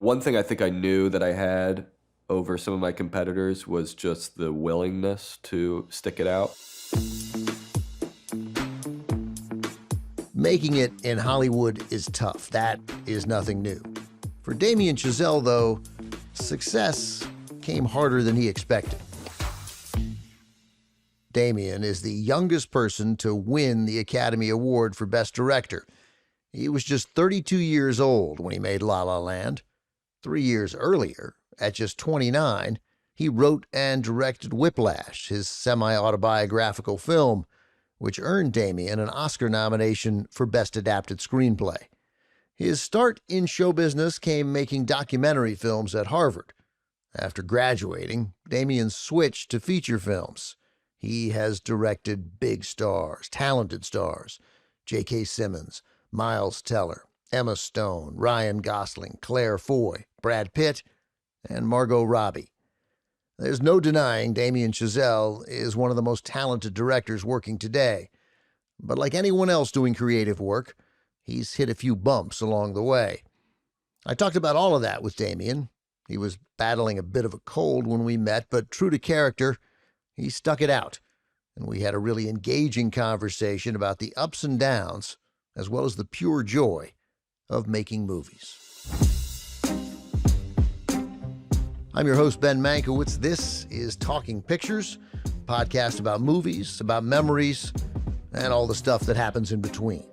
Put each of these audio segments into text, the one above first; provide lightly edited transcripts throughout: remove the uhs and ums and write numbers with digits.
One thing I think I knew that I had over some of my competitors was just the willingness to stick it out. Making it in Hollywood is tough. That is nothing new. For Damien Chazelle, though, success came harder than he expected. Damien is the youngest person to win the Academy Award for Best Director. He was just 32 years old when he made La La Land. 3 years earlier, at just 29, he wrote and directed Whiplash, his semi-autobiographical film, which earned Damien an Oscar nomination for Best Adapted Screenplay. His start in show business came making documentary films at Harvard. After graduating, Damien switched to feature films. He has directed big stars, talented stars, J.K. Simmons, Miles Teller, Emma Stone, Ryan Gosling, Claire Foy, Brad Pitt, and Margot Robbie. There's no denying Damien Chazelle is one of the most talented directors working today. But like anyone else doing creative work, he's hit a few bumps along the way. I talked about all of that with Damien. He was battling a bit of a cold when we met, but true to character, he stuck it out. And we had a really engaging conversation about the ups and downs, as well as the pure joy of making movies. I'm your host, Ben Mankiewicz. This is Talking Pictures, a podcast about movies, about memories, and all the stuff that happens in between.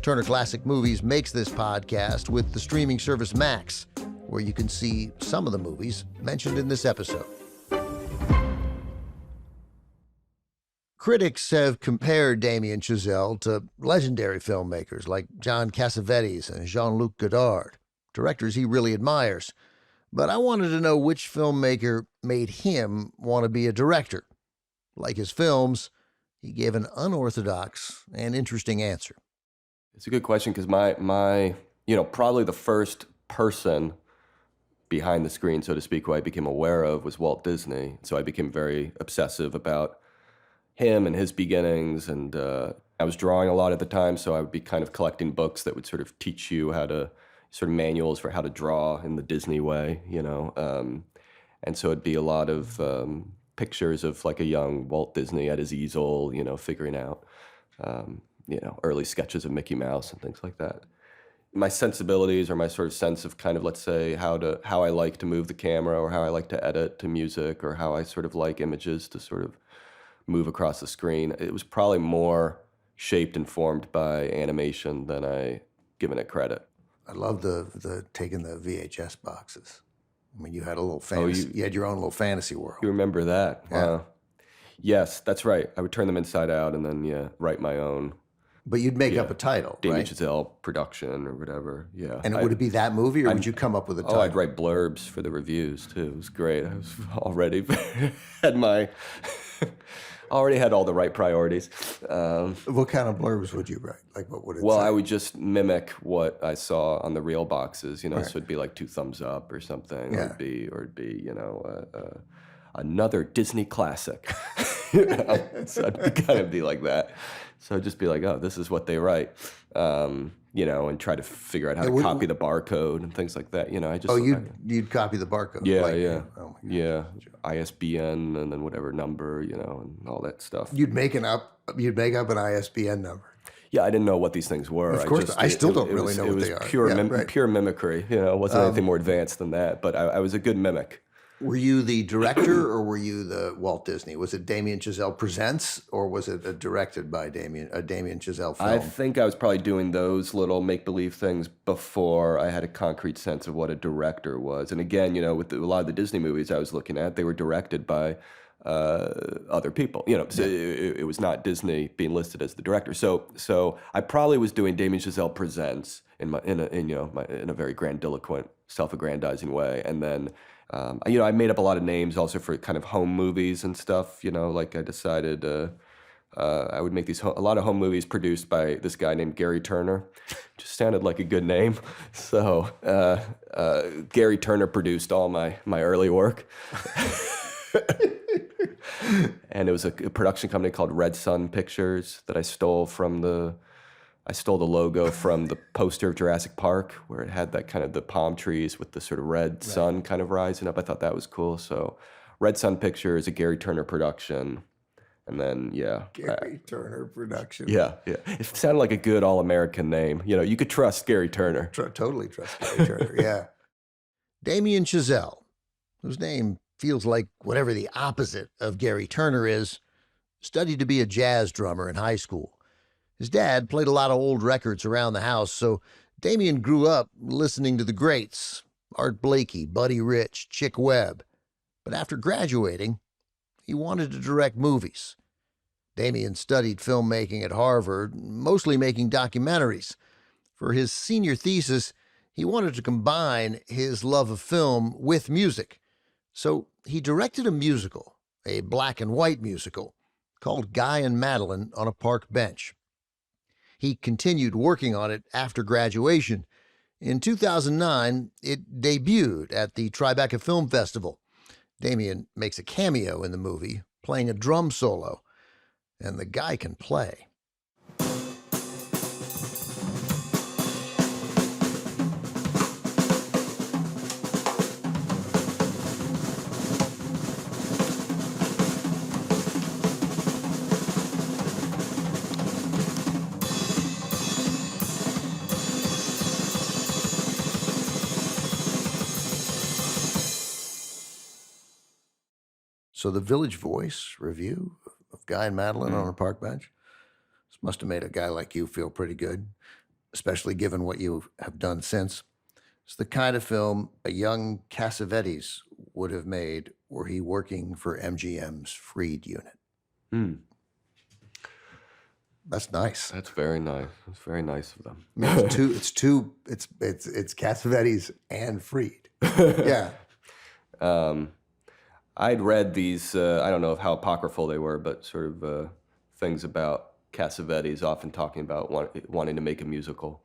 Turner Classic Movies makes this podcast with the streaming service Max, where you can see some of the movies mentioned in this episode. Critics have compared Damien Chazelle to legendary filmmakers like John Cassavetes and Jean-Luc Godard, directors he really admires. But I wanted to know which filmmaker made him want to be a director. Like his films, he gave an unorthodox and interesting answer. It's a good question because my probably the first person behind the screen, so to speak, who I became aware of was Walt Disney. So I became very obsessive about him and his beginnings, and I was drawing a lot at the time, so I would be kind of collecting books that would sort of teach you how to, sort of manuals for how to draw in the Disney way, and so it'd be a lot of pictures of like a young Walt Disney at his easel, figuring out, early sketches of Mickey Mouse and things like that. My sensibilities or my sort of sense of kind of, let's say, how I like to move the camera or how I like to edit to music or how I sort of like images to sort of move across the screen. It was probably more shaped and formed by animation than I given it credit. I love the taking the VHS boxes. I mean, you had a little fantasy. You had your own little fantasy world. You remember that? Yeah. Wow. Yes, that's right. I would turn them inside out and then write my own. But you'd make up a title, Damien right? Chazelle production or whatever. Yeah. And would it be that movie, or would you come up with a title? Oh, I'd write blurbs for the reviews too. It was great. I was already already had all the right priorities. What kind of blurbs would you write? Like, what would it Well, say? I would just mimic what I saw on the real boxes, Right. So it'd be like 2 thumbs up or something, Yeah. or it'd be, another Disney classic. So it'd kind of be like that. So I'd just be like, oh, this is what they write, and try to figure out how to copy the barcode and things like that. You'd copy the barcode. Yeah, like, yeah, oh my yeah. ISBN and then whatever number, and all that stuff. You'd make up an ISBN number. Yeah, I didn't know what these things were. Of course, I still don't really know what they are. It was pure, right. pure mimicry. It wasn't anything more advanced than that. But I was a good mimic. Were you the director or were you the Walt Disney? Was it Damien Chazelle Presents or was it a directed by a Damien Chazelle film? I think I was probably doing those little make-believe things before I had a concrete sense of what a director was. And again, with a lot of the Disney movies I was looking at, they were directed by other people. So it was not Disney being listed as the director. So I probably was doing Damien Chazelle Presents in a very grandiloquent, self-aggrandizing way, and then. I made up a lot of names also for kind of home movies and stuff. Like I decided I would make a lot of home movies produced by this guy named Gary Turner. Just sounded like a good name. So Gary Turner produced all my early work. And it was a production company called Red Sun Pictures that I stole from the I stole the logo from the poster of Jurassic Park, where it had that kind of the palm trees with the sort of red sun kind of rising up. I thought that was cool. So Red Sun Pictures, a Gary Turner production. And then, Gary Turner production. Yeah. It sounded like a good all-American name. You could trust Gary Turner. Totally trust Gary Turner, yeah. Damien Chazelle, whose name feels like whatever the opposite of Gary Turner is, studied to be a jazz drummer in high school. His dad played a lot of old records around the house, so Damien grew up listening to the greats, Art Blakey, Buddy Rich, Chick Webb. But after graduating, he wanted to direct movies. Damien studied filmmaking at Harvard, mostly making documentaries. For his senior thesis, he wanted to combine his love of film with music. So he directed a musical, a black and white musical, called Guy and Madeline on a Park Bench. He continued working on it after graduation. In 2009, it debuted at the Tribeca Film Festival. Damien makes a cameo in the movie, playing a drum solo, and the guy can play. So the Village Voice review of Guy and Madeline on a park bench, this must have made a guy like you feel pretty good, especially given what you have done since. It's the kind of film a young Cassavetes would have made were he working for MGM's Freed unit. That's nice. That's very nice. That's very nice of them. I mean, it's Cassavetes and Freed. Yeah. I'd read these, I don't know how apocryphal they were, but sort of things about Cassavetes often talking about wanting to make a musical.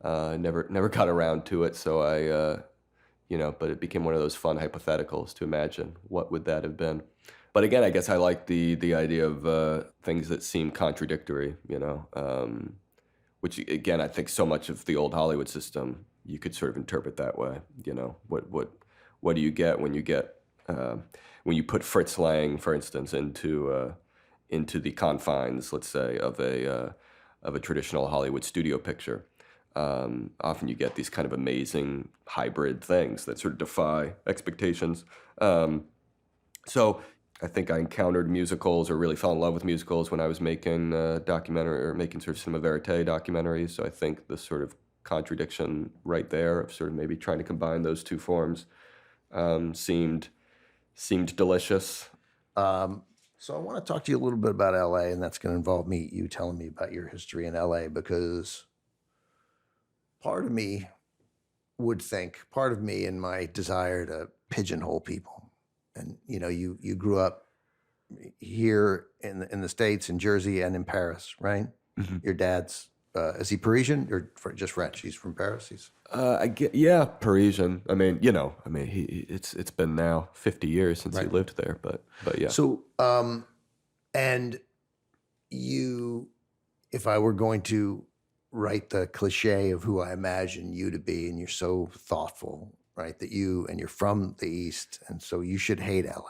Never got around to it, so but it became one of those fun hypotheticals to imagine what would that have been. But again, I guess I like the idea of things that seem contradictory, which again, I think so much of the old Hollywood system, you could sort of interpret that way. What do you get when you get when you put Fritz Lang, for instance, into the confines, let's say, of a traditional Hollywood studio picture? Often you get these kind of amazing hybrid things that sort of defy expectations. So I think I encountered musicals or really fell in love with musicals when I was making documentary or making sort of cinema verite documentaries. So I think the sort of contradiction right there of sort of maybe trying to combine those two forms seemed delicious. So I want to talk to you a little bit about LA, and that's going to involve you telling me about your history in LA, because part of me in my desire to pigeonhole people, and you grew up here in the States, in Jersey and in Paris, right? Mm-hmm. Your dad's is he Parisian or just French? He's from Paris. Parisian. It's been now 50 years since he lived there, but yeah. So, and you, if I were going to write the cliche of who I imagine you to be, and you're so thoughtful, right? And you're from the East, and so you should hate LA,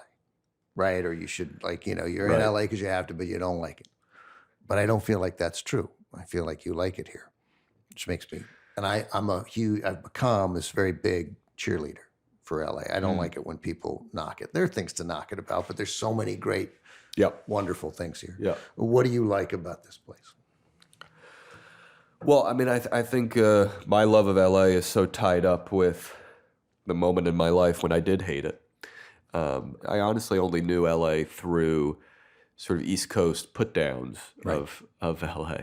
right? Or you should you're in LA because you have to, but you don't like it. But I don't feel like that's true. I feel like you like it here, which makes me, and I've become this very big cheerleader for LA. I don't like it when people knock it. There are things to knock it about, but there's so many great, wonderful things here. Yeah. What do you like about this place? Well, I think my love of LA is so tied up with the moment in my life when I did hate it. I honestly only knew LA through sort of East Coast put-downs of LA.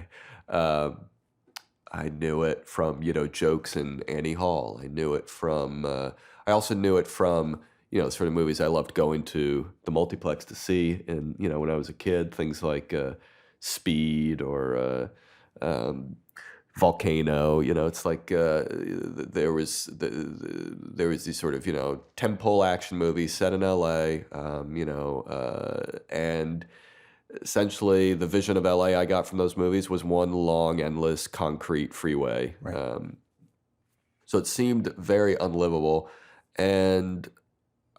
I knew it from, jokes in Annie Hall. I knew it from, I also knew it from, sort of movies I loved going to the multiplex to see. And, when I was a kid, things like Speed or Volcano, it's like there was these sort of, tentpole action movies set in LA, and essentially the vision of LA I got from those movies was one long, endless concrete freeway. Right. So it seemed very unlivable. And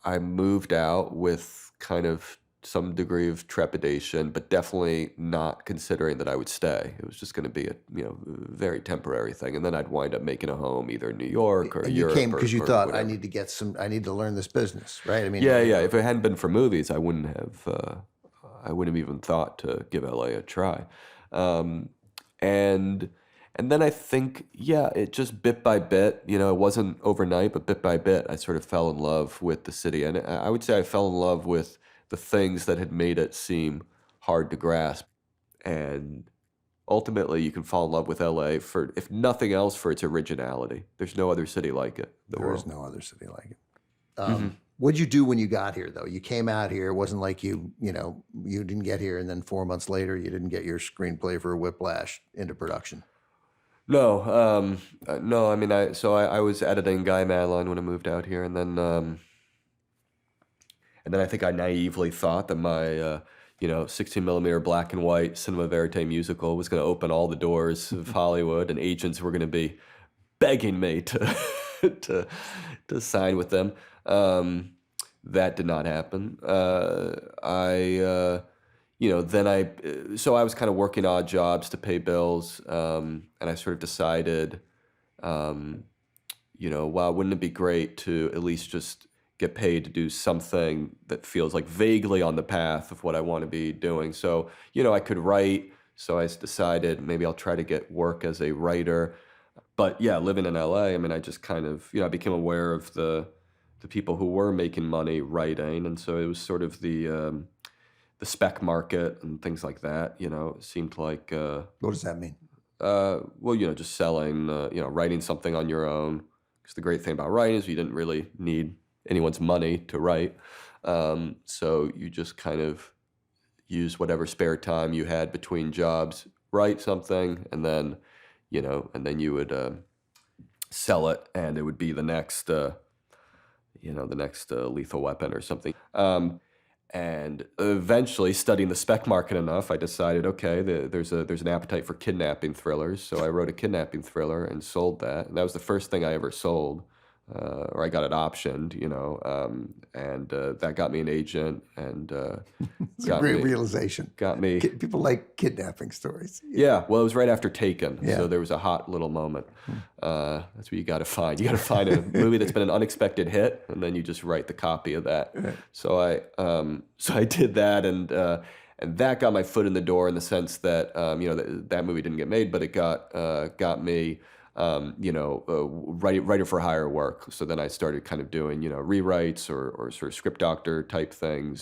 I moved out with kind of some degree of trepidation, but definitely not considering that I would stay. It was just going to be a very temporary thing, and then I'd wind up making a home either in New York or And you Europe. came because you thought, whatever. I need to learn this business, right? I mean, Yeah. If it hadn't been for movies, I wouldn't have even thought to give LA a try. Um, and and then I think, it just bit by bit, it wasn't overnight, but bit by bit, I sort of fell in love with the city. And I would say I fell in love with the things that had made it seem hard to grasp. And ultimately, you can fall in love with LA for, if nothing else, for its originality. There's no other city like it in the there is world. no other city like it. What'd you do when you got here, though? You came out here. It wasn't like you didn't get here, and then 4 months later, you didn't get your screenplay for Whiplash into production. No. I mean, I was editing Guy Madeline when I moved out here, and then I think I naively thought that my 16 millimeter black and white cinema verite musical was going to open all the doors of Hollywood, and agents were going to be begging me to to sign with them. That did not happen. So I was kind of working odd jobs to pay bills, and I sort of decided, wow, wouldn't it be great to at least just get paid to do something that feels like vaguely on the path of what I want to be doing. So, I could write. So I decided maybe I'll try to get work as a writer. But yeah, living in LA, I mean, I just kind of, I became aware of the people who were making money writing. And so it was sort of the spec market and things like that, it seemed like, What does that mean? just selling, writing something on your own. Because the great thing about writing is you didn't really need anyone's money to write. So you just kind of use whatever spare time you had between jobs, write something, and then you would sell it, and it would be the next, Lethal Weapon or something. And eventually, studying the spec market enough, I decided, okay, there's an appetite for kidnapping thrillers. So I wrote a kidnapping thriller and sold that. And that was the first thing I ever sold, or I got it optioned, and that got me an agent, and It's a great realization. got me. People like kidnapping stories. Yeah, well, it was right after Taken, Yeah. so there was a hot little moment. That's what you got to find. You got to find a movie that's been an unexpected hit, and then you just write the copy of that. Right. So I did that, and that got my foot in the door in the sense that that movie didn't get made, but it got me writer for hire work. So then I started kind of doing rewrites or sort of script doctor type things,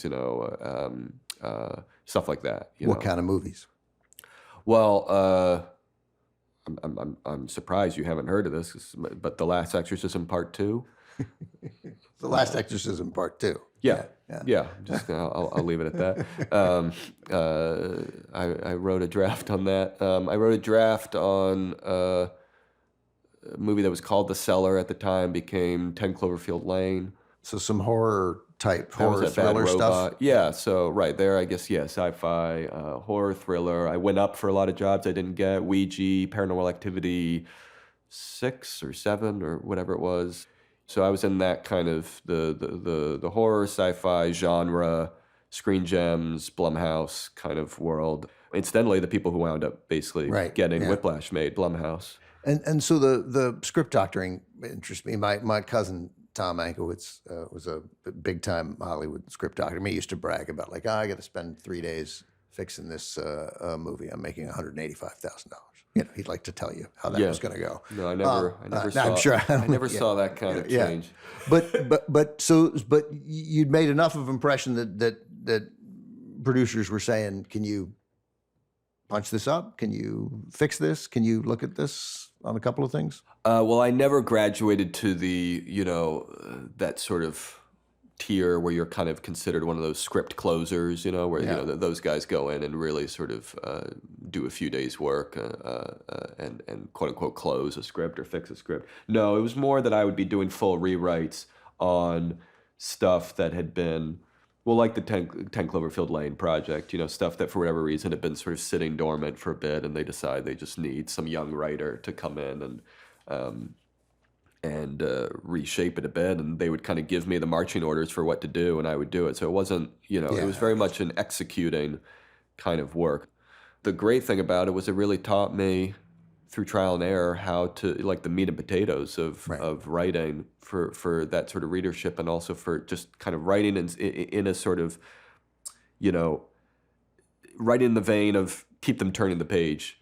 stuff like that. What kind of movies? Well, I'm surprised you haven't heard of this, but The Last Exorcism Part 2. The Last Exorcism Part 2. Yeah. Just I'll leave it at that. I wrote a draft on that. I wrote a draft on a movie that was called The Cellar at the time, became 10 Cloverfield Lane. So some horror That was thriller that Bad stuff. Robot. Yeah, so right there, I guess, sci-fi, horror, thriller. I went up for a lot of jobs I didn't get. Ouija, Paranormal Activity 6 or 7 or whatever it was. So I was in that kind of the horror, sci-fi genre, Screen Gems, Blumhouse kind of world. Incidentally, the people who wound up basically getting Whiplash made, Blumhouse. And so the script doctoring interests me. My cousin Tom Mankiewicz was a big time Hollywood script doctor. He used to brag about I got to spend 3 days fixing this movie. I'm making $185,000. He'd like to tell you how that was going to go. No, I never saw. I'm sure I never saw that kind of change. But you'd made enough of impression that producers were saying, "Can you punch this up? Can you fix this? Can you look at this on a couple of things?" Well, I never graduated to the, that sort of tier where you're kind of considered one of those script closers, where, those guys go in and really sort of do a few days' work and quote unquote close a script or fix a script. No, it was more that I would be doing full rewrites on stuff that had been Well, like the 10 Cloverfield Lane project, stuff that for whatever reason had been sort of sitting dormant for a bit, and they decide they just need some young writer to come in and reshape it a bit, and they would kind of give me the marching orders for what to do, and I would do it. So it wasn't, it was very much an executing kind of work. The great thing about it was it really taught me through trial and error how to, like, the meat and potatoes of writing for that sort of readership, and also for just kind of writing in a sort of, writing in the vein of keep them turning the page.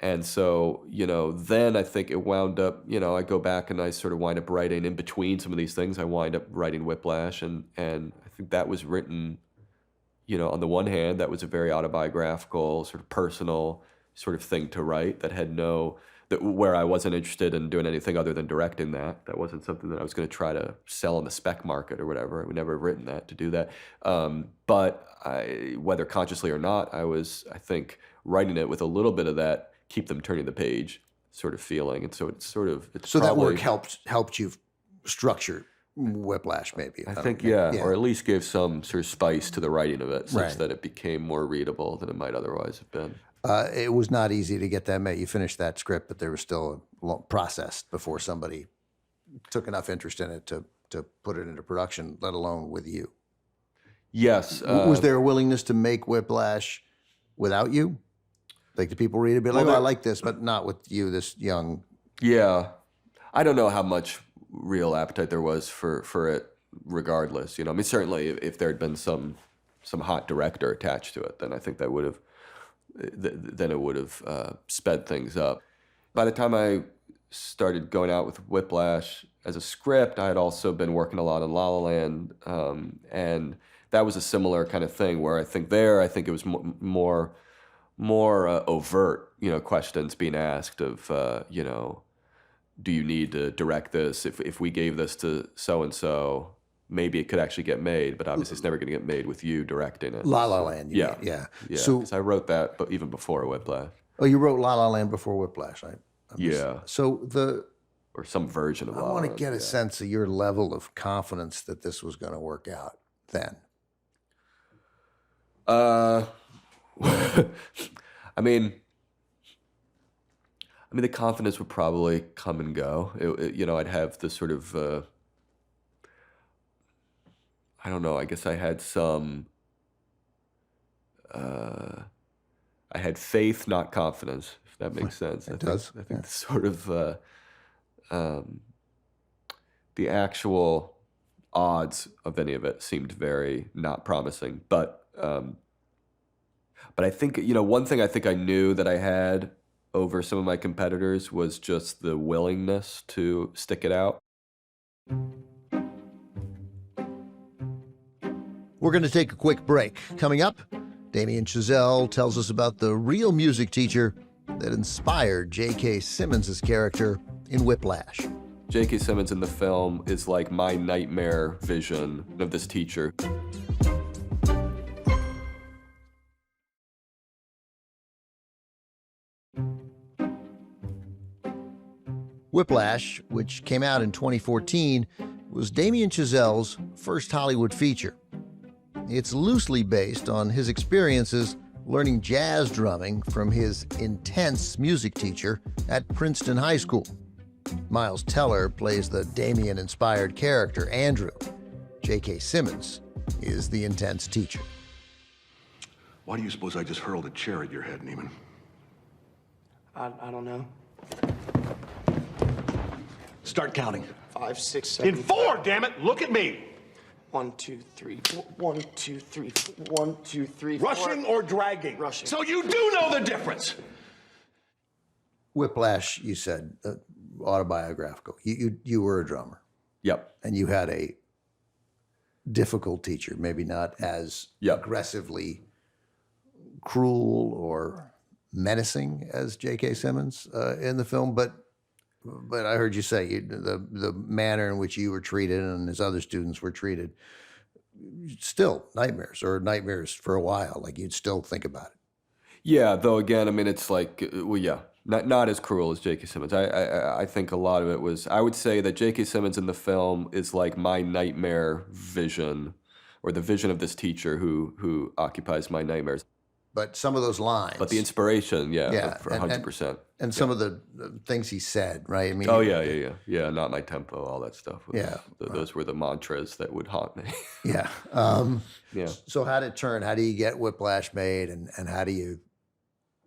And so, then I think it wound up, I go back and I sort of wind up writing in between some of these things. I wind up writing Whiplash, and I think that was written, on the one hand, that was a very autobiographical, sort of personal sort of thing to write that had where I wasn't interested in doing anything other than directing that. That wasn't something that I was going to try to sell in the spec market or whatever. I would never have written that to do that. But whether consciously or not, I think, writing it with a little bit of that keep them turning the page sort of feeling. And so it's so probably, that work helped you structure Whiplash, maybe. I think, or at least gave some sort of spice to the writing of it, such that it became more readable than it might otherwise have been. It was not easy to get that made. You finished that script, but there was still a long process before somebody took enough interest in it to put it into production, let alone with you. Yes. Was there a willingness to make Whiplash without you? Like, the people read it, be like, I like this, but not with you, this young. Yeah. I don't know how much real appetite there was for it regardless. I mean, certainly if there had been some hot director attached to it, then I think that would have, then it would have sped things up. By the time I started going out with Whiplash as a script, I had also been working a lot on La La Land, and that was a similar kind of thing where I think it was more overt, questions being asked of, do you need to direct this? If we gave this to so-and-so, maybe it could actually get made, but obviously it's never going to get made with you directing it. La La Land, yeah. Yeah. So I wrote that, but even before Whiplash. Oh, you wrote La La Land before Whiplash, right? Or some version of La La Land. I want to get a sense of your level of confidence that this was going to work out then. I mean, the confidence would probably come and go. I'd have the sort of, I don't know, I guess I had some, I had faith, not confidence, if that makes sense. It does. I think sort of the actual odds of any of it seemed very not promising. But I think, one thing I think I knew that I had over some of my competitors was just the willingness to stick it out. We're going to take a quick break. Coming up, Damien Chazelle tells us about the real music teacher that inspired J.K. Simmons' character in Whiplash. J.K. Simmons in the film is like my nightmare vision of this teacher. Whiplash, which came out in 2014, was Damien Chazelle's first Hollywood feature. It's loosely based on his experiences learning jazz drumming from his intense music teacher at Princeton High School. Miles Teller plays the Damien-inspired character, Andrew. J.K. Simmons is the intense teacher. Why do you suppose I just hurled a chair at your head, Neiman? I don't know. Start counting. 5, 6, 7. In 4, damn it! Look at me! 1, 2, 3, 4. 1, 2, 3, 4. 1, 2, 3, 4. Rushing or dragging? Rushing. So you do know the difference! Whiplash, you said, autobiographical. You were a drummer. Yep. And you had a difficult teacher, maybe not as aggressively cruel or menacing as J.K. Simmons in the film, but I heard you say the manner in which you were treated and his other students were treated, still nightmares for a while. Like, you'd still think about it. Yeah, though again, I mean, it's like, not as cruel as J.K. Simmons. I think a lot of it was, I would say that J.K. Simmons in the film is like my nightmare vision or the vision of this teacher who occupies my nightmares. But some of those lines. But the inspiration, Yeah, for 100%. and some of the things he said, right? I mean, Oh yeah. Not my tempo, all that stuff. Yeah, Those were the mantras that would haunt me. yeah. Yeah. So how did it turn? How do you get Whiplash made, and how do you,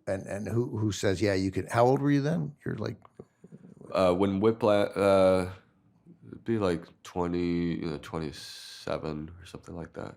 and who says, yeah, you could? How old were you then? You're like, When Whiplash, it'd be like 27 or something like that.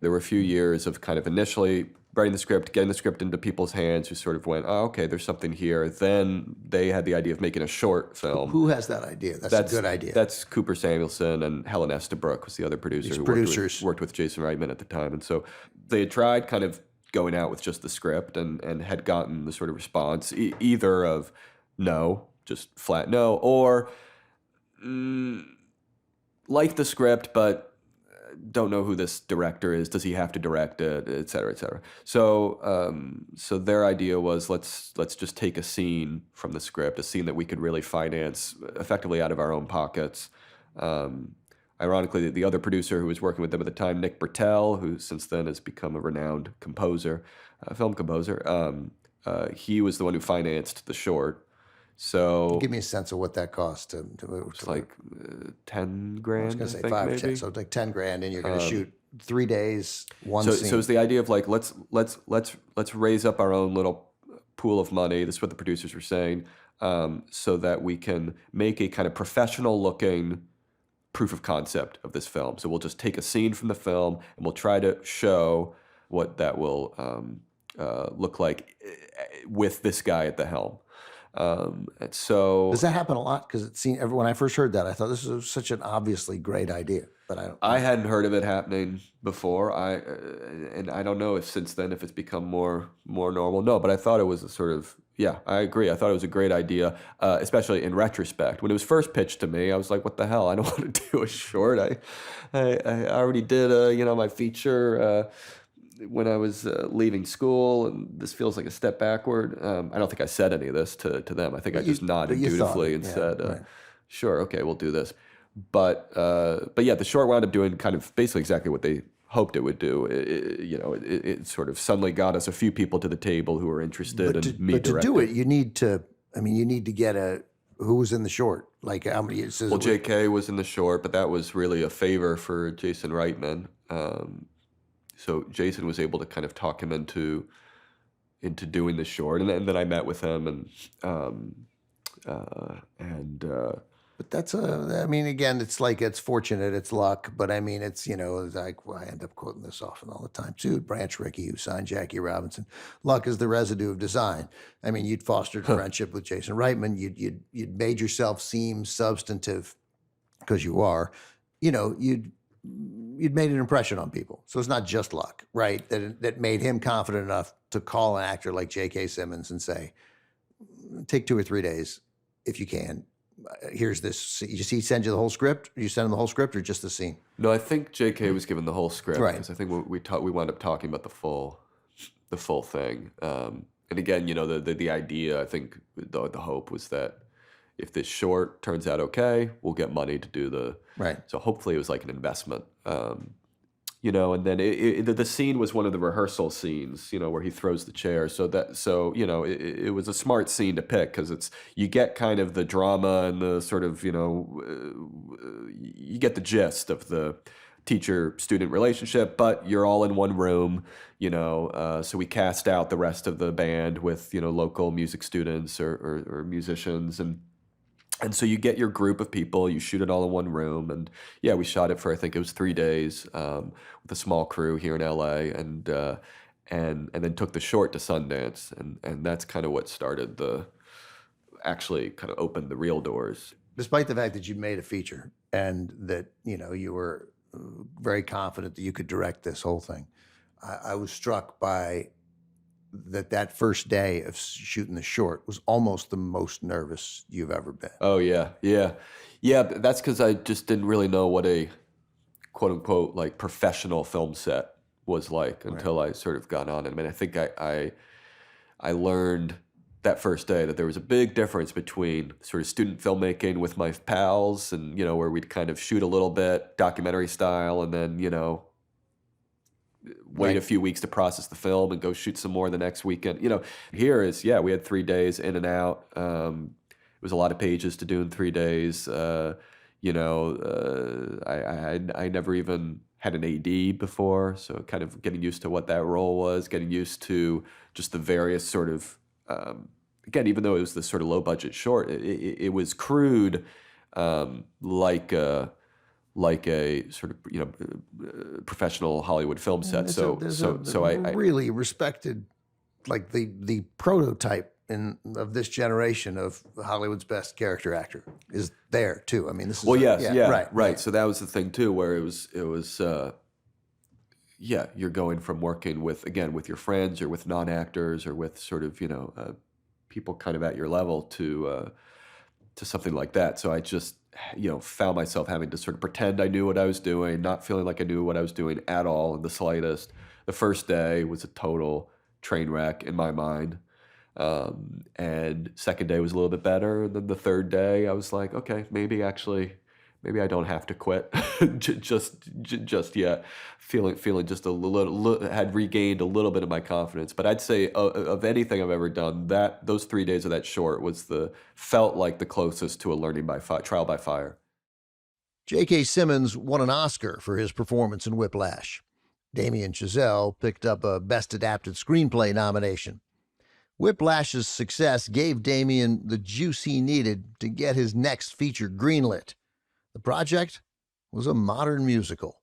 There were a few years of kind of initially writing the script, getting the script into people's hands who sort of went, oh, okay, there's something here. Then they had the idea of making a short film. who has that idea? That's a good idea. That's Cooper Samuelson, and Helen Estabrook was the other producer who worked with Jason Reitman at the time. And so they had tried kind of going out with just the script and had gotten the sort of response either of no, just flat no, or like the script, but don't know who this director is. Does he have to direct it, et cetera, et cetera. So, so their idea was let's just take a scene from the script, a scene that we could really finance effectively out of our own pockets. Ironically, the other producer who was working with them at the time, Nick Bertel, who since then has become a renowned composer, film composer, he was the one who financed the short. So give me a sense of what that cost to it's like 10 grand. I was going to say think, 5 or maybe. 10, so it's like 10 grand, and you're going to shoot 3 days, one scene. So it's the idea of like let's raise up our own little pool of money. This is what the producers were saying, so that we can make a kind of professional looking proof of concept of this film. So we'll just take a scene from the film and we'll try to show what that will look like with this guy at the helm. And so does that happen a lot? Because it seemed when I first heard that, I thought this was such an obviously great idea, but I hadn't heard of it happening before. And I don't know if since then if it's become more normal. No, but I thought it was a sort of I agree. I thought it was a great idea, especially in retrospect. When it was first pitched to me, I was like, "What the hell? I don't want to do a short. I already did my feature." When I was leaving school, and this feels like a step backward. I don't think I said any of this to them. I think I just nodded dutifully and said, right. Sure, okay, we'll do this. But yeah, the short wound up doing kind of basically exactly what they hoped it would do. It sort of suddenly got us a few people to the table who were interested in me directing. But to do it, you need to get who was in the short? Like how many? Well, J.K. was in the short, but that was really a favor for Jason Reitman. So Jason was able to kind of talk him into doing the short, and then I met with him, But that's again, it's like it's fortunate, it's luck, but I mean, it's it's like I end up quoting this often all the time too. Branch Rickey, who signed Jackie Robinson, luck is the residue of design. I mean, you'd fostered friendship with Jason Reitman, you'd made yourself seem substantive because you are, you'd made an impression on people. So it's not just luck, right? That made him confident enough to call an actor like J.K. Simmons and say, take 2 or 3 days if you can. Here's this. You see, send you the whole script? You send him the whole script or just the scene? No, I think J.K. was given the whole script. Right. Because I think we wound up talking about the full thing. And again, the idea, I think the hope was that if this short turns out okay, we'll get money to do the... Right. So hopefully it was like an investment. And then the scene was one of the rehearsal scenes, where he throws the chair. It was a smart scene to pick because you get kind of the drama and the sort of, you get the gist of the teacher-student relationship, but you're all in one room, so we cast out the rest of the band with, local music students or musicians, and so you get your group of people, you shoot it all in one room, and yeah, we shot it for, I think it was 3 days with a small crew here in LA, and then took the short to Sundance, and that's kind of what started actually kind of opened the real doors. Despite the fact that you made a feature and that, you were very confident that you could direct this whole thing, I was struck by that first day of shooting the short was almost the most nervous you've ever been. Oh, yeah. That's because I just didn't really know what a quote unquote like professional film set was like until I sort of got on it. I mean, I think I learned that first day that there was a big difference between sort of student filmmaking with my pals and, where we'd kind of shoot a little bit documentary style and then, wait Right. a few weeks to process the film and go shoot some more the next weekend. Here is, we had 3 days in and out. It was a lot of pages to do in 3 days. I never even had an AD before, so kind of getting used to what that role was, getting used to just the various sort of, again, even though it was this sort of low budget short, it was crude, like a sort of professional Hollywood film set. There's a really respected, like the prototype of this generation of Hollywood's best character actor is there too. I mean, this is right. So that was the thing too, where it was you're going from working with your friends or with non-actors or with sort of people kind of at your level to something like that. So I just found myself having to sort of pretend I knew what I was doing, not feeling like I knew what I was doing at all in the slightest. The first day was a total train wreck in my mind. And second day was a little bit better. And then the third day I was like, okay, maybe I don't have to quit just yet. Feeling just a little, had regained a little bit of my confidence. But I'd say of anything I've ever done, those 3 days of that short felt like the closest to a learning by trial by fire. J.K. Simmons won an Oscar for his performance in Whiplash. Damien Chazelle picked up a Best Adapted Screenplay nomination. Whiplash's success gave Damien the juice he needed to get his next feature greenlit. The project was a modern musical,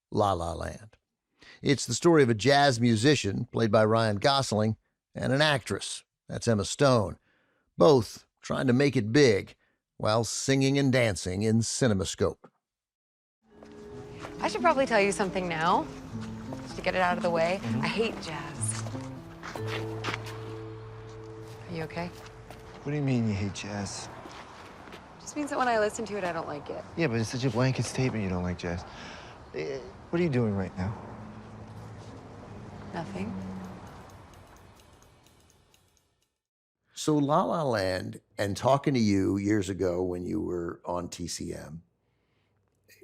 La La Land. It's the story of a jazz musician, played by Ryan Gosling, and an actress, that's Emma Stone, both trying to make it big while singing and dancing in CinemaScope. I should probably tell you something now, just to get it out of the way. I hate jazz. Are you okay? What do you mean you hate jazz? Just means that when I listen to it, I don't like it. Yeah, but it's such a blanket statement you don't like jazz. What are you doing right now? Nothing. So La La Land, and talking to you years ago when you were on TCM,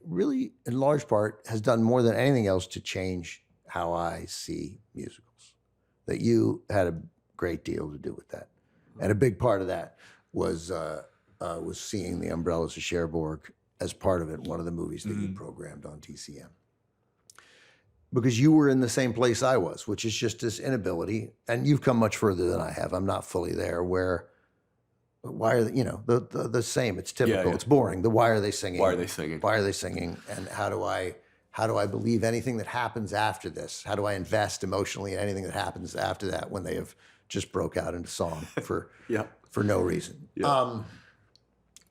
really, in large part, has done more than anything else to change how I see musicals. That you had a great deal to do with that. And a big part of that was seeing the Umbrellas of Cherbourg as part of it, one of the movies that you programmed on TCM. Because you were in the same place I was, which is just this inability, and you've come much further than I have. I'm not fully there, where why are they, the same, it's typical, Yeah. it's boring. Why are they singing? Why are they singing? Why are they singing? And how do I believe anything that happens after this? How do I invest emotionally in anything that happens after that when they have just broke out into song for for no reason? Yeah.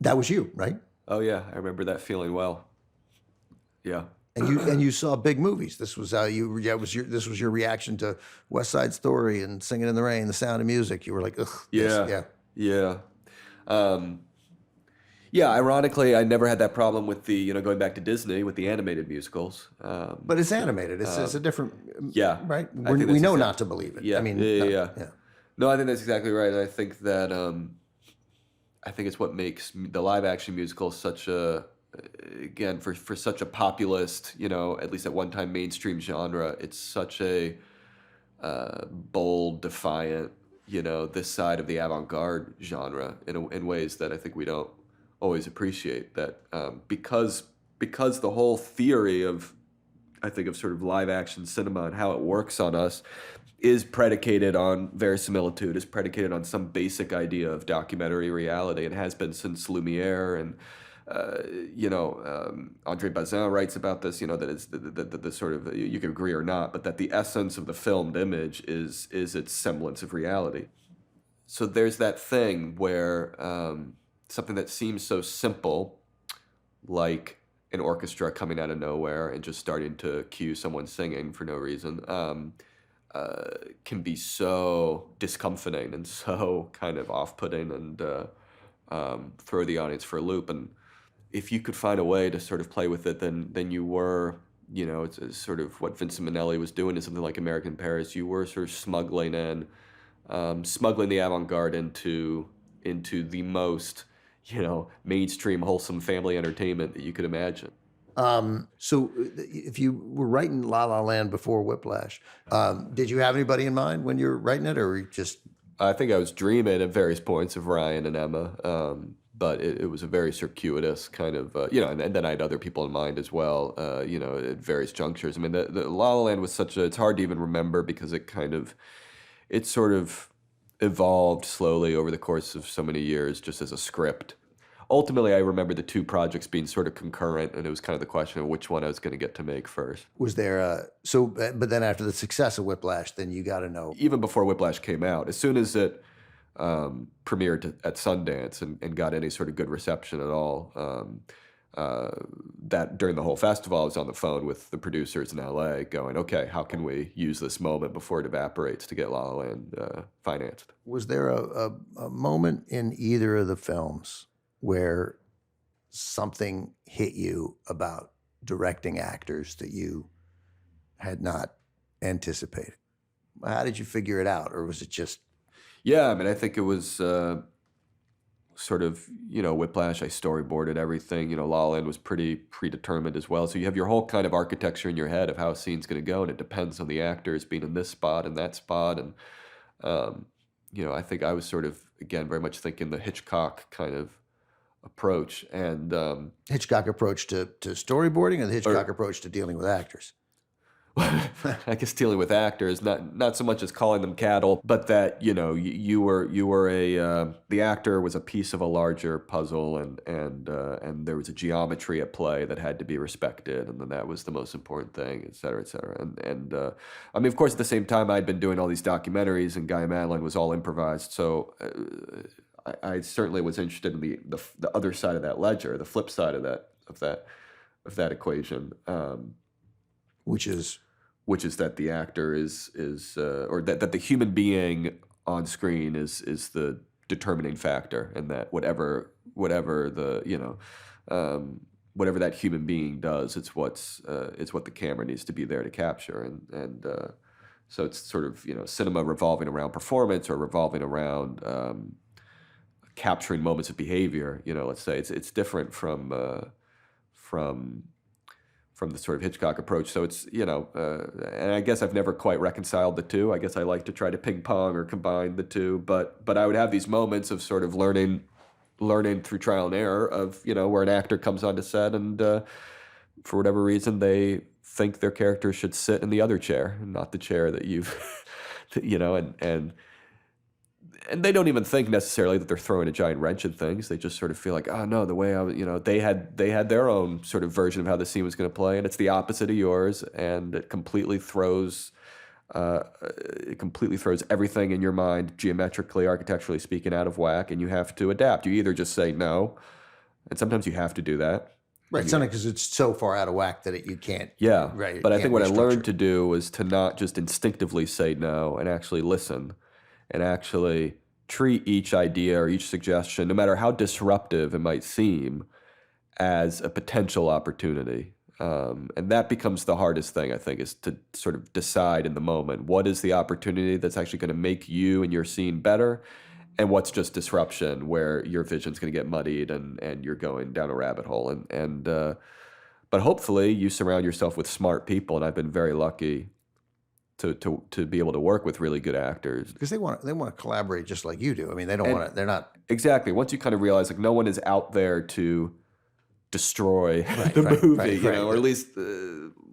That was you, right? Oh yeah, I remember that feeling well. Yeah. And you saw big movies. This was how this was your reaction to West Side Story and Singin' in the Rain, The Sound of Music. You were like, ugh. Yeah. Ironically, I never had that problem with the, going back to Disney with the animated musicals. But it's animated. It's a different. Yeah. Right. I think We that's know exact- not to believe it. Yeah. I mean. Yeah. No, I think that's exactly right. I think that I think it's what makes the live action musical such a, again, for such a populist, at least at one time mainstream genre, it's such a bold, defiant, this side of the avant-garde genre in ways that I think we don't always appreciate. That because the whole theory of, I think, of sort of live action cinema and how it works on us is predicated on verisimilitude, is predicated on some basic idea of documentary reality, and has been since Lumiere. And Andre Bazin writes about this, that it's the sort of, you can agree or not, but that the essence of the filmed image is its semblance of reality. So there's that thing where something that seems so simple, like an orchestra coming out of nowhere and just starting to cue someone singing for no reason, can be so discomforting and so kind of off-putting and throw the audience for a loop. And if you could find a way to sort of play with it, then you were, it's sort of what Vincent Minnelli was doing in something like American Paris. You were sort of smuggling in smuggling the avant-garde into the most, mainstream, wholesome family entertainment that you could imagine. So if you were writing La La Land before Whiplash, did you have anybody in mind when you were writing it, or were you just... I think I was dreaming at various points of Ryan and Emma, but it was a very circuitous kind of, and then I had other people in mind as well, at various junctures. I mean, the La La Land was it's hard to even remember because it sort of evolved slowly over the course of so many years just as a script. Ultimately, I remember the two projects being sort of concurrent, and it was kind of the question of which one I was going to get to make first. Was there but then after the success of Whiplash, then you got to know... Even before Whiplash came out, as soon as it premiered at Sundance and got any sort of good reception at all, that during the whole festival, I was on the phone with the producers in LA going, okay, how can we use this moment before it evaporates to get La La Land financed? Was there a moment in either of the films where something hit you about directing actors that you had not anticipated? How did you figure it out? Or was it just... Yeah, I mean, I think it was sort of, Whiplash, I storyboarded everything. La La Land was pretty predetermined as well. So you have your whole kind of architecture in your head of how a scene's going to go, and it depends on the actors being in this spot and that spot. And, I think I was sort of, again, very much thinking the Hitchcock kind of approach. And Hitchcock approach to storyboarding, or the Hitchcock approach to dealing with actors? I guess dealing with actors, not so much as calling them cattle, but that you were the actor was a piece of a larger puzzle, and there was a geometry at play that had to be respected, and then that was the most important thing, et cetera, et cetera. And I mean, of course, at the same time, I'd been doing all these documentaries, and Guy and Madeline was all improvised, so I certainly was interested in the other side of that ledger, the flip side of that equation. Which is that the actor is or that the human being on screen is the determining factor, and that whatever the whatever that human being does, it's what the camera needs to be there to capture, and so it's sort of cinema revolving around performance or revolving around capturing moments of behavior. Let's say it's different from the sort of Hitchcock approach. So it's, and I guess I've never quite reconciled the two. I guess I like to try to ping pong or combine the two, but I would have these moments of sort of learning through trial and error of, where an actor comes onto set and for whatever reason they think their character should sit in the other chair, not the chair that you've, and they don't even think necessarily that they're throwing a giant wrench at things. They just sort of feel like, oh no, the way I was, they had their own sort of version of how the scene was going to play, and it's the opposite of yours, and it completely throws everything in your mind, geometrically, architecturally speaking, out of whack, and you have to adapt. You either just say no, and sometimes you have to do that. Right, something because it's so far out of whack that you can't. Yeah, right. But I think what I learned to do was to not just instinctively say no, and actually listen, and actually treat each idea or each suggestion, no matter how disruptive it might seem, as a potential opportunity. And that becomes the hardest thing, I think, is to sort of decide in the moment, what is the opportunity that's actually going to make you and your scene better, and what's just disruption where your vision's going to get muddied and you're going down a rabbit hole. But hopefully you surround yourself with smart people, and I've been very lucky to be able to work with really good actors, because they want to collaborate just like you do. I mean, they don't want to. They're not exactly. Once you kind of realize like no one is out there to destroy the movie, or at least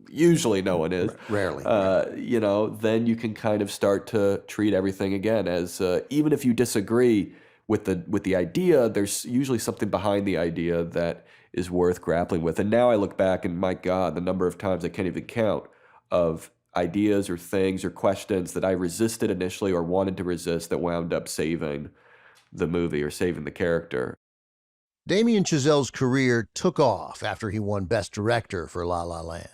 usually no one is. Rarely, then you can kind of start to treat everything again as even if you disagree with the idea, there's usually something behind the idea that is worth grappling with. And now I look back and my God, the number of times I can't even count of ideas or things or questions that I resisted initially or wanted to resist that wound up saving the movie or saving the character. Damien Chazelle's career took off after he won Best Director for La La Land.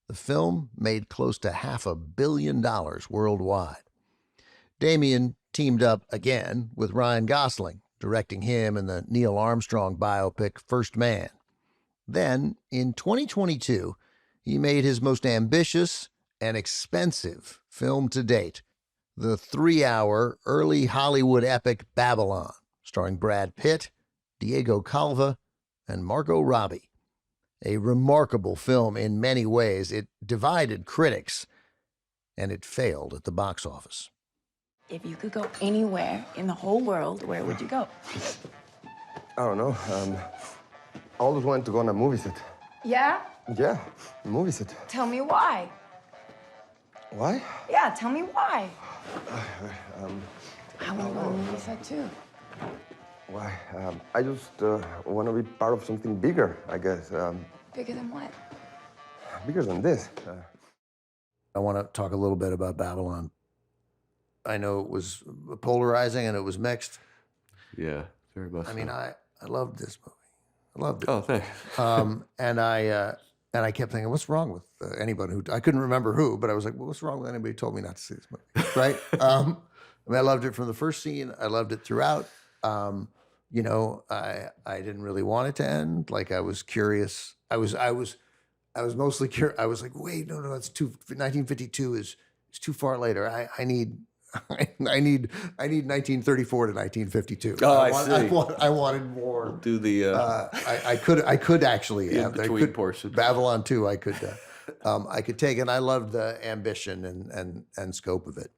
The film made close to $500 million worldwide. Damien teamed up again with Ryan Gosling, directing him in the Neil Armstrong biopic First Man. Then, in 2022, he made his most ambitious and expensive film to date, the 3-hour early Hollywood epic Babylon, starring Brad Pitt, Diego Calva, and Margot Robbie. A remarkable film in many ways. It divided critics, and it failed at the box office. If you could go anywhere in the whole world, where would you go? I don't know. I always wanted to go on a movie set. Yeah? Yeah, a movie set. Tell me why. Why? Yeah, tell me why. I want to go on a know. movie set too. Why? I just want to be part of something bigger, I guess. Bigger than what? Bigger than this. I want to talk a little bit about Babylon. I know it was polarizing and it was mixed. Yeah, very much. I mean, I loved this movie. I loved it. Oh, thanks. And I kept thinking, what's wrong with anybody who, I couldn't remember who, but I was like, well, what's wrong with anybody who told me not to see this movie, right? I mean, I loved it from the first scene. I loved it throughout. You know, I didn't really want it to end. Like, I was curious. I was mostly curious. I was like, wait, no, 1952 is too far later. I need 1934 to 1952. Oh, I see. I wanted more. We'll do the I could actually in between portion. Babylon 2. I could take, and I loved the ambition and scope of it.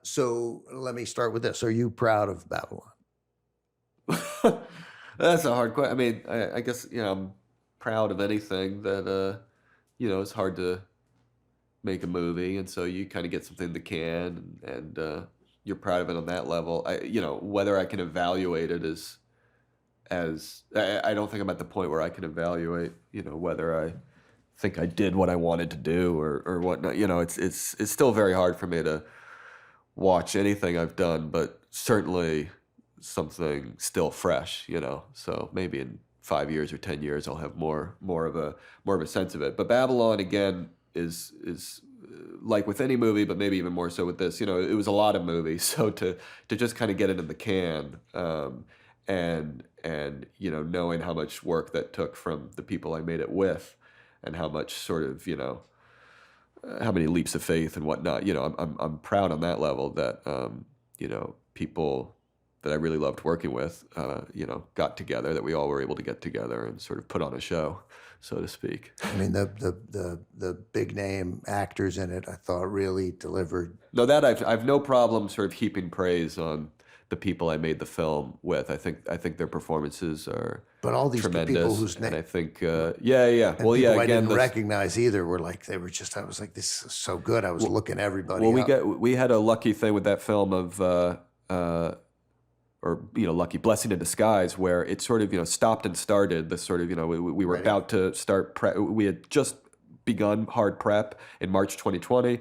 So let me start with this. Are you proud of Babylon? That's a hard question. I mean, I guess, you know, I'm proud of anything that, you know, it's hard to make a movie. And so you kind of get something that can, and you're proud of it on that level. You know, whether I can evaluate it I don't think I'm at the point where I can evaluate, you know, whether I think I did what I wanted to do or whatnot. You know, it's still very hard for me to watch anything I've done, but certainly something still fresh, you know. So maybe in 5 years or 10 years, I'll have more of a sense of it. But Babylon, again, is like with any movie, but maybe even more so with this. You know, it was a lot of movies, so to just kind of get it in the can, and you know, knowing how much work that took from the people I made it with, and how much sort of, you know, how many leaps of faith and whatnot. You know, I'm proud on that level that you know, people that I really loved working with, you know, got together, that we all were able to get together and sort of put on a show, so to speak. I mean, the big name actors in it, I thought really delivered. No, that I've no problem sort of heaping praise on the people I made the film with. I think their performances are But all these tremendous, people whose and I name, think yeah. and Well, yeah, people I again, didn't recognize either were like, they were just, I was like, this is so good. I was looking everybody up. we had a lucky thing with that film of or, you know, lucky blessing in disguise, where it sort of, you know, stopped and started. The sort of, you know, we were about to start we had just begun hard prep in March 2020.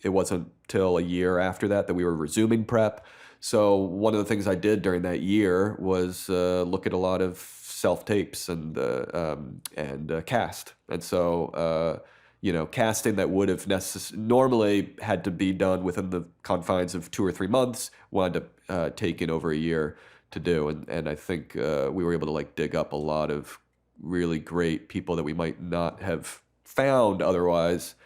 It wasn't till a year after that we were resuming prep. So one of the things I did during that year was look at a lot of self-tapes and cast. And so, you know, casting that would have normally had to be done within the confines of 2 or 3 months wound up taking over a year to do. And I think we were able to like dig up a lot of really great people that we might not have found otherwise,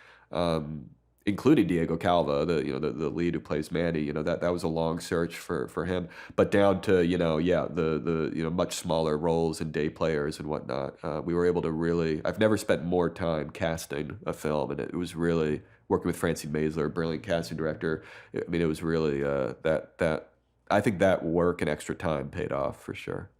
including Diego Calva, the lead who plays Manny. You know, that was a long search for him, but down to, you know, the you know, much smaller roles and day players and whatnot. We were able to really, I've never spent more time casting a film, and it was really working with Francine Maisler, a brilliant casting director. I mean, it was really that I think that work and extra time paid off for sure.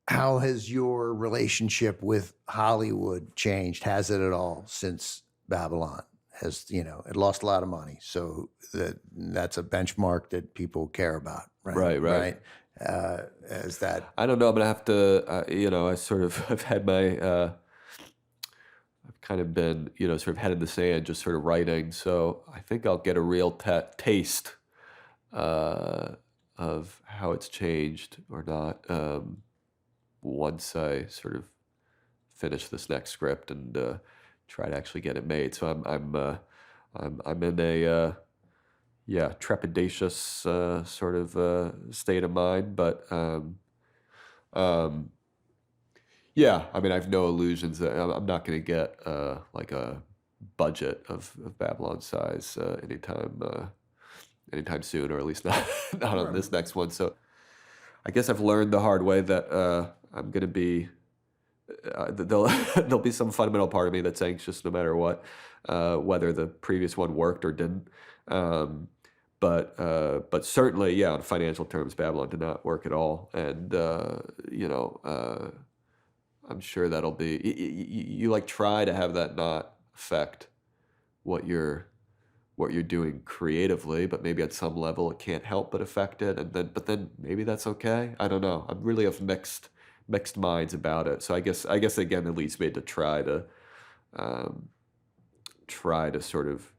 How has your relationship with Hollywood changed? Has it at all since Babylon? Has, you know, it lost a lot of money, so that's a benchmark that people care about, right? Right. As that, I don't know. I'm gonna have to, you know, I sort of have had my, I've kind of been, you know, sort of head in the sand, just sort of writing. So I think I'll get a real taste of how it's changed or not once I sort of finish this next script and try to actually get it made. So I'm in a trepidatious sort of state of mind, but Yeah, I mean, I have no illusions that I'm not going to get like a budget of Babylon size anytime soon, or at least not on this next one. So I guess I've learned the hard way that I'm going to be there'll be some fundamental part of me that's anxious no matter what, whether the previous one worked or didn't. But certainly, yeah, on financial terms, Babylon did not work at all, and I'm sure that'll be you like try to have that not affect what you're doing creatively, but maybe at some level it can't help but affect it, but then maybe that's okay. I don't know. I'm really of mixed minds about it. So I guess again it leads me to try to sort of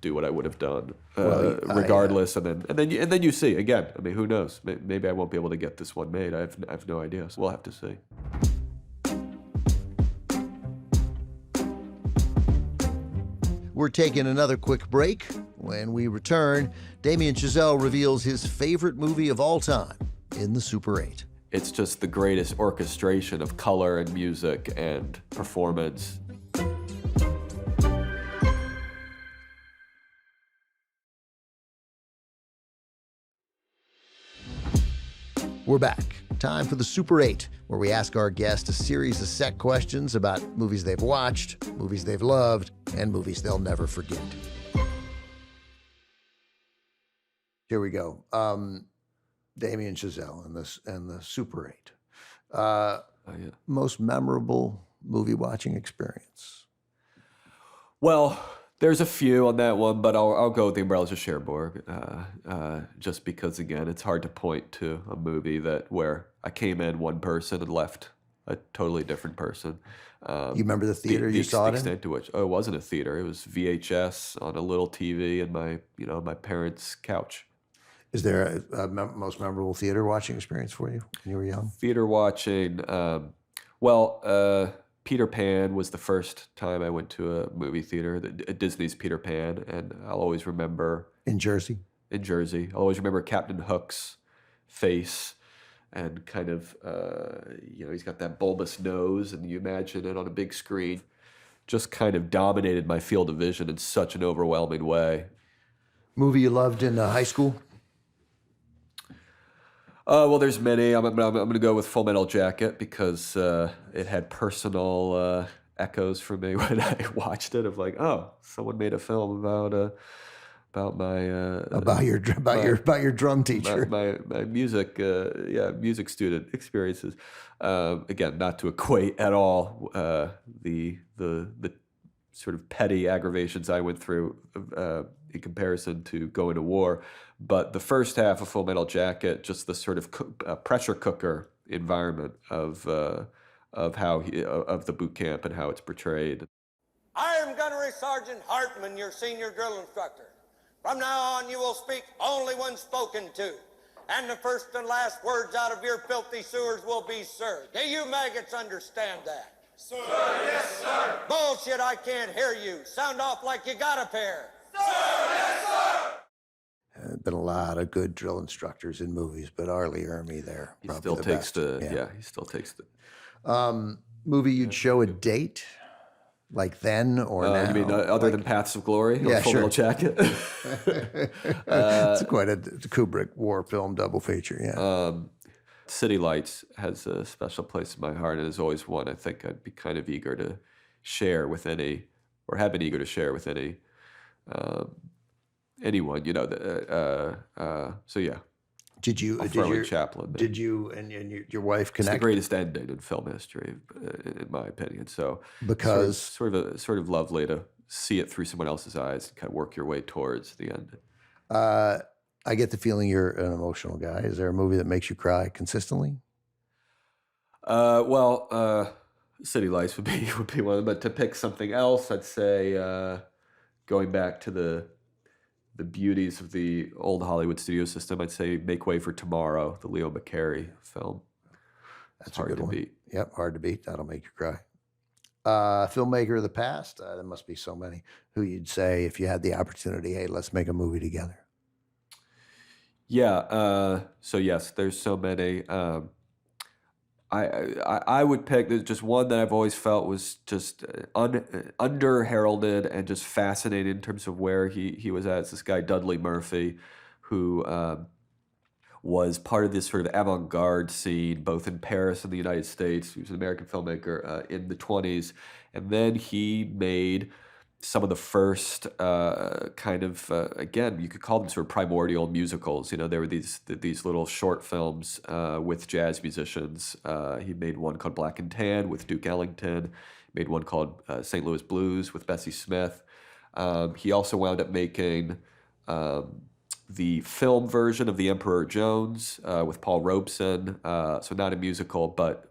do what I would have done regardless, and then you see again. I mean, who knows? Maybe I won't be able to get this one made. I have no idea. So we'll have to see. We're taking another quick break. When we return, Damien Chazelle reveals his favorite movie of all time in the Super 8. It's just the greatest orchestration of color and music and performance. We're back. Time for the Super 8, where we ask our guests a series of set questions about movies they've watched, movies they've loved, and movies they'll never forget. Here we go. Damien Chazelle and the Super 8. Most memorable movie watching experience? Well, there's a few on that one, but I'll go with The Umbrellas of Cherbourg, just because, again, it's hard to point to a movie where I came in one person and left a totally different person. You remember the theater you saw it in? Extent to which, it wasn't a theater. It was VHS on a little TV in my parents' couch. Is there a most memorable theater watching experience for you when you were young? Theater watching, Peter Pan was the first time I went to a movie theater, Disney's Peter Pan, and I'll always remember... In Jersey? In Jersey. I'll always remember Captain Hook's face, and kind of, he's got that bulbous nose, and you imagine it on a big screen. Just kind of dominated my field of vision in such an overwhelming way. Movie you loved in high school? Well, there's many. I'm going to go with Full Metal Jacket because it had personal echoes for me when I watched it. Of like, oh, someone made a film about your drum teacher, my music, music student experiences. Again, not to equate at all the sort of petty aggravations I went through in comparison to going to war. But the first half of Full Metal Jacket, just the sort of pressure cooker environment of the boot camp and how it's portrayed. I am Gunnery Sergeant Hartman, your senior drill instructor. From now on, you will speak only when spoken to, and the first and last words out of your filthy sewers will be "sir." Do you maggots understand that? Sir, yes, sir. Bullshit, I can't hear you. Sound off like you got a pair. Sir, yes, sir. Been a lot of good drill instructors in movies, but Arlie Ermey there. He still takes he still takes the... Movie you'd show a date? Like then or now? You mean other than Paths of Glory or Full Metal Jacket? It's quite a Kubrick war film double feature, yeah. City Lights has a special place in my heart, and is always one I think I'd be kind of eager to share with any, or have been eager to share with anyone, so yeah. Did you Chaplin? Did you and your wife connect? It's the greatest ending in film history, in my opinion. So because sort of lovely to see it through someone else's eyes and kind of work your way towards the end. I get the feeling you're an emotional guy. Is there a movie that makes you cry consistently? City Lights would be one. But to pick something else, I'd say going back to the beauties of the old Hollywood studio system, I'd say Make Way for Tomorrow, the Leo McCarey film. That's hard a good to one. beat. Yep, hard to beat. That'll make you cry. Filmmaker of the past, there must be so many, who you'd say if you had the opportunity, hey, let's make a movie together. Yeah, so yes, there's so many. I would pick, there's just one that I've always felt was just under heralded and just fascinating in terms of where he was at. It's this guy Dudley Murphy, who was part of this sort of avant-garde scene, both in Paris and the United States. He was an American filmmaker in the 20s, and then he made some of the first again, you could call them sort of primordial musicals. There were these little short films with jazz musicians. He made one called Black and Tan with Duke Ellington. He made one called St. Louis Blues with Bessie Smith. He also wound up making the film version of The Emperor Jones with Paul Robeson. So not a musical, but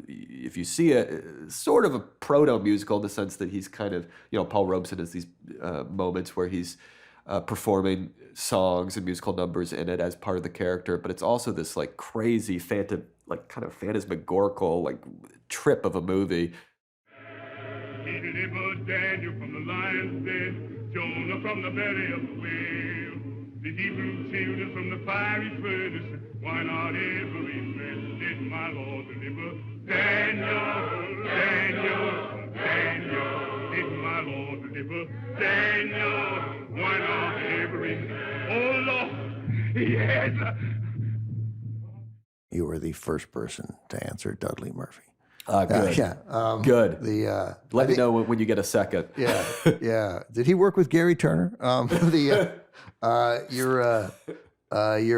if you see it, it's sort of a proto-musical in the sense that he's kind of, Paul Robeson has these moments where he's performing songs and musical numbers in it as part of the character, but it's also this like crazy kind of phantasmagorical trip of a movie. He delivered Daniel from the lion's den, Jonah from the belly of the whale. The Hebrew children from the fiery furnace, why not every man did my Lord deliver? Daniel, Daniel, Daniel, did my Lord deliver? Daniel, why not every man? Oh Lord, yes. You were the first person to answer Dudley Murphy. Good. Good. Let me know when you get a second. Yeah. Did he work with Gary Turner? You're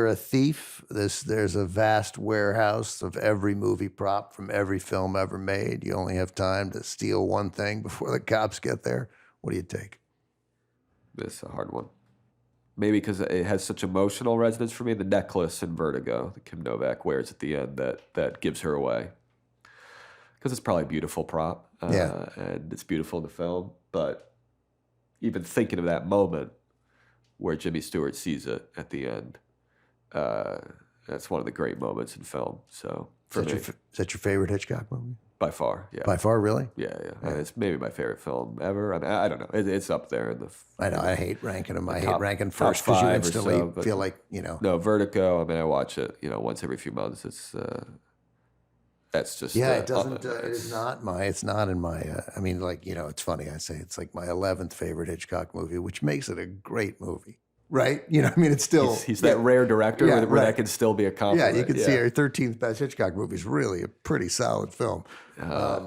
a thief. There's a vast warehouse of every movie prop from every film ever made. You only have time to steal one thing before the cops get there. What do you take? This is a hard one. Maybe because it has such emotional resonance for me. The necklace in Vertigo that Kim Novak wears at the end that gives her away. Because it's probably a beautiful prop. And it's beautiful in the film. But even thinking of that moment where Jimmy Stewart sees it at the end, that's one of the great moments in film. So Is that your favorite Hitchcock movie? By far, yeah. By far, really? Yeah. And it's maybe my favorite film ever. I mean, I don't know. It's up there in the. I know. I hate ranking them. I hate ranking first because you instantly feel like No, Vertigo. I mean, I watch it. Once every few months. It's. That's just. Yeah, it doesn't. It's not in my. I mean, it's funny. I say it's like my 11th favorite Hitchcock movie, which makes it a great movie. Right? It's still... He's that rare director where that can still be a compliment. Yeah, you can see our 13th best Hitchcock movie is really a pretty solid film. But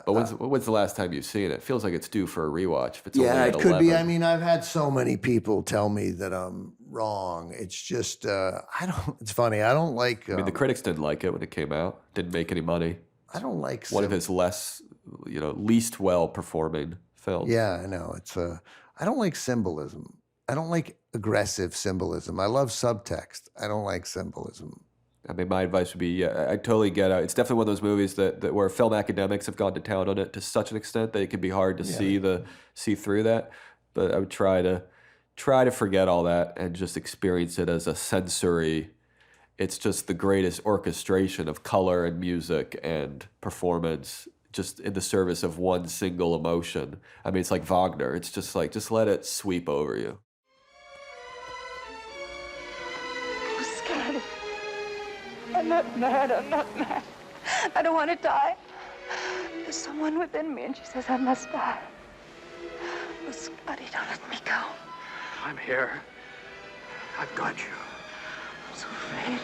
when's the last time you've seen it? It feels like it's due for a rewatch. If it's it could be. I mean, I've had so many people tell me that I'm wrong. It's just, it's funny. I don't like... the critics didn't like it when it came out. Didn't make any money. I don't like... One of his least well-performing films. Yeah, I know. It's I don't like symbolism. I don't like aggressive symbolism. I love subtext. I don't like symbolism. I mean, my advice would be, I totally get it. It's definitely one of those movies that where film academics have gone to town on it to such an extent that it can be hard to see through that. But I would try to forget all that and just experience it as a sensory. It's just the greatest orchestration of color and music and performance, just in the service of one single emotion. I mean, it's like Wagner. It's just like, just let it sweep over you. I'm scared. I'm not mad. I don't want to die. There's someone within me, and she says I must die. Oh, Scotty, don't let me go. I'm here. I've got you. I'm so afraid.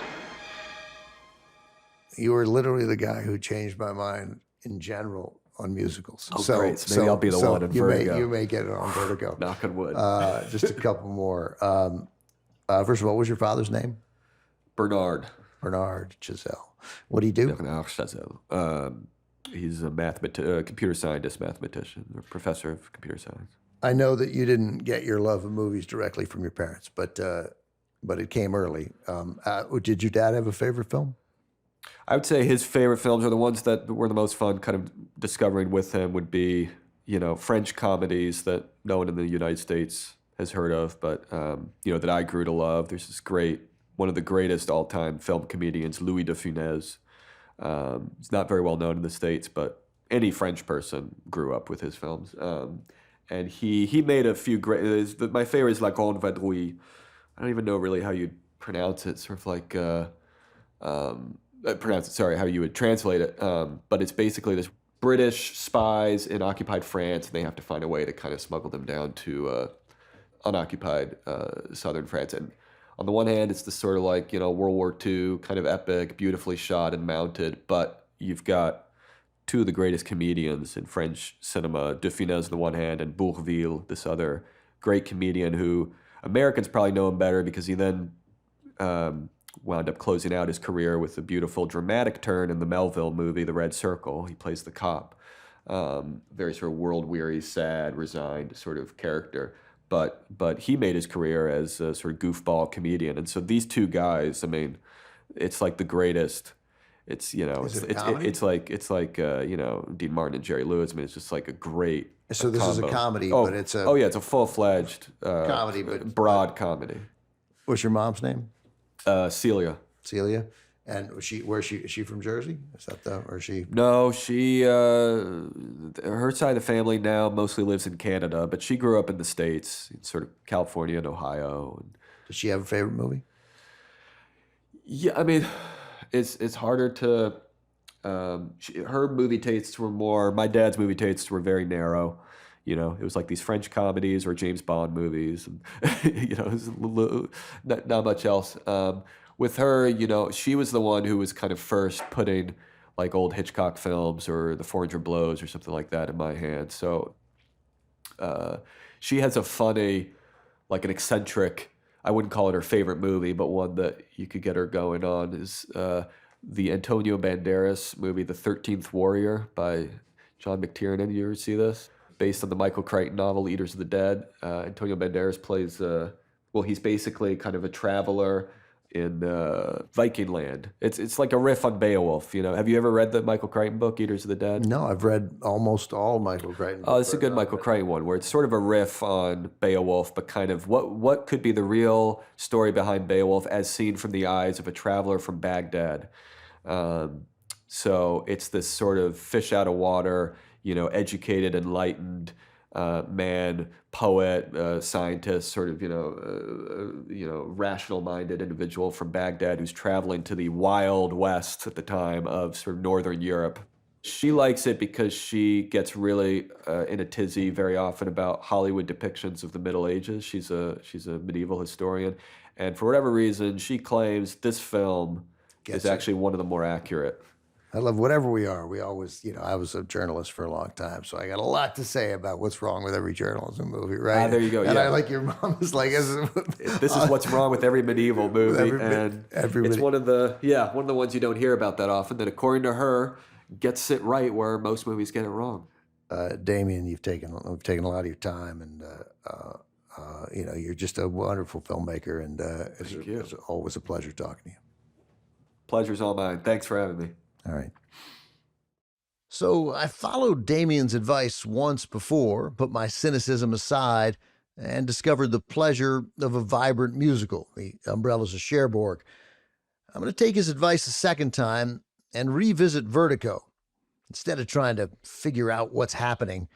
You were literally the guy who changed my mind in general on musicals. Oh, great. So maybe I'll be the one in Vertigo. You may get it on Vertigo. Knock on wood. Just a couple more. First of all, what was your father's name? Bernard Chazelle. What do you do? Bernard Chazelle. He's a computer scientist, mathematician, or professor of computer science. I know that you didn't get your love of movies directly from your parents, but it came early. Did your dad have a favorite film? I would say his favorite films are the ones that were the most fun kind of discovering with him would be, French comedies that no one in the United States has heard of, but, that I grew to love. There's this one of the greatest all-time film comedians, Louis de Funès. He's not very well known in the States, but any French person grew up with his films. And he made a few great... my favorite is La Grande Vadrouille. I don't even know really how you'd pronounce it. Sort of like... pronounce it, sorry, how you would translate it. But it's basically this British spies in occupied France, and they have to find a way to kind of smuggle them down to unoccupied southern France. And on the one hand, it's this sort of like, World War II kind of epic, beautifully shot and mounted, but you've got two of the greatest comedians in French cinema, De Funès on the one hand, and Bourvil, this other great comedian who Americans probably know him better because he then wound up closing out his career with a beautiful dramatic turn in the Melville movie, The Red Circle. He plays the cop. Very sort of world-weary, sad, resigned sort of character. But he made his career as a sort of goofball comedian. And so these two guys, I mean, it's like the greatest. It's, it's like Dean Martin and Jerry Lewis. I mean, it's just like a great So this combo. is a comedy, Oh, but it's a... Oh, yeah, it's a full-fledged comedy, but broad comedy. What's your mom's name? Celia. Celia? And is she from Jersey? Is that or is she? No, she, her side of the family now mostly lives in Canada, but she grew up in the States, in sort of California and Ohio. Does she have a favorite movie? Yeah, I mean, it's harder to, her movie tastes were more, my dad's movie tastes were very narrow. It was like these French comedies or James Bond movies, and, it was not much else. With her, she was the one who was kind of first putting like old Hitchcock films or The 400 Blows or something like that in my hands. So she has a funny, like an eccentric, I wouldn't call it her favorite movie, but one that you could get her going on is the Antonio Banderas movie, The 13th Warrior by John McTiernan. You ever see this? Based on the Michael Crichton novel, Eaters of the Dead. Antonio Banderas plays, he's basically kind of a traveler in Viking land. It's like a riff on Beowulf. Have you ever read the Michael Crichton book, Eaters of the Dead? No, I've read almost all Michael Crichton books. Oh, it's a good Michael Crichton one where it's sort of a riff on Beowulf, but kind of what could be the real story behind Beowulf as seen from the eyes of a traveler from Baghdad. So it's this sort of fish out of water, educated, enlightened man, poet, scientist, sort of, rational-minded individual from Baghdad who's traveling to the Wild West at the time of sort of Northern Europe. She likes it because she gets really in a tizzy very often about Hollywood depictions of the Middle Ages. She's a medieval historian, and for whatever reason, she claims this film is actually one of the more accurate. I love whatever we are. We always, I was a journalist for a long time, so I got a lot to say about what's wrong with every journalism movie, right? There you go. And yeah. I like your mom is like, this is what's wrong with every medieval movie, it's one of the ones you don't hear about that often. That according to her, gets it right where most movies get it wrong. Damien, we've taken a lot of your time, and you're just a wonderful filmmaker, and it's always a pleasure talking to you. Pleasure's all mine. Thanks for having me. All right. So I followed Damien's advice once before, put my cynicism aside, and discovered the pleasure of a vibrant musical, The Umbrellas of Cherbourg. I'm going to take his advice a second time and revisit Vertigo. Instead of trying to figure out what's happening,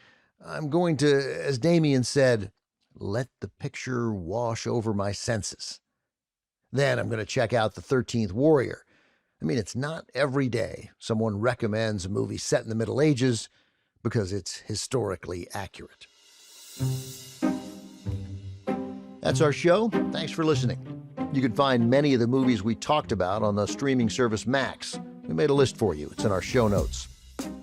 I'm going to, as Damien said, let the picture wash over my senses. Then I'm going to check out The 13th Warrior. I mean, it's not every day someone recommends a movie set in the Middle Ages because it's historically accurate. That's our show. Thanks for listening. You can find many of the movies we talked about on the streaming service Max. We made a list for you. It's in our show notes.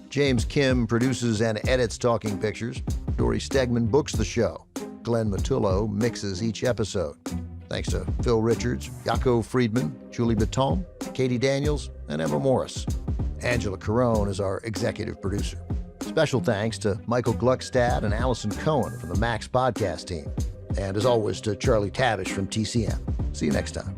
James Kim produces and edits Talking Pictures. Dory Stegman books the show. Glenn Matullo mixes each episode. Thanks to Phil Richards, Jaco Friedman, Julie Baton, Katie Daniels, and Emma Morris. Angela Carone is our executive producer. Special thanks to Michael Gluckstad and Allison Cohen from the Max podcast team. And as always, to Charlie Tavish from TCM. See you next time.